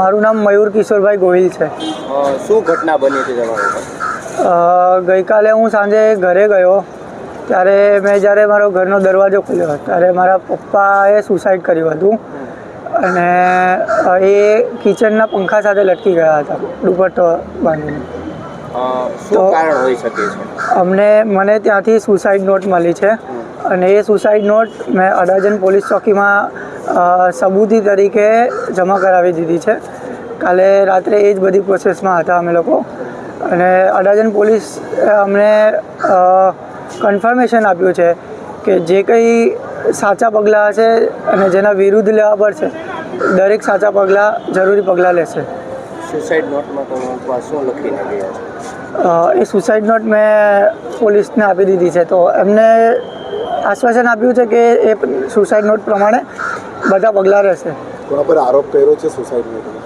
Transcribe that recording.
મારું નામ મયુર કિશોરભાઈ ગોહિલ છે। શું ઘટના બની હતી તમારી? ગઈકાલે હું સાંજે ઘરે ગયો ત્યારે જ્યારે મારો ઘરનો દરવાજો ખુલ્યો ત્યારે મારા પપ્પાએ સુસાઇડ કર્યું હતું અને એ કિચનના પંખા સાથે લટકી ગયા હતા દુપટ્ટો બાંધીને। શું કારણ હોઈ શકે છે? મને ત્યાંથી સુસાઇડ નોટ મળી છે અને એ સુસાઇડ નોટ મેં અડાજણ પોલીસ ચોકીમાં સબૂતી તરીકે જમા કરાવી દીધી છે। કાલે રાત્રે એ જ બધી પ્રોસેસમાં હતા અમે લોકો અને અડાજણ પોલીસ અમને કન્ફર્મેશન આપ્યું છે કે જે કંઈ સાચા પગલાં હશે અને જેના વિરુદ્ધ લેવા પડશે દરેક સાચા પગલાં જરૂરી પગલાં લેશે। સુસાઇડ નોટમાં તમારા શું લખીને ગયા છે? એ સુસાઇડ નોટ મેં પોલીસને આપી દીધી છે તો એમને આશ્વાસન આપ્યું છે કે એ સુસાઇડ નોટ પ્રમાણે બધા પગલાં રહેશે। કોના પર આરોપ કર્યો છે સુસાઇડ નોટ?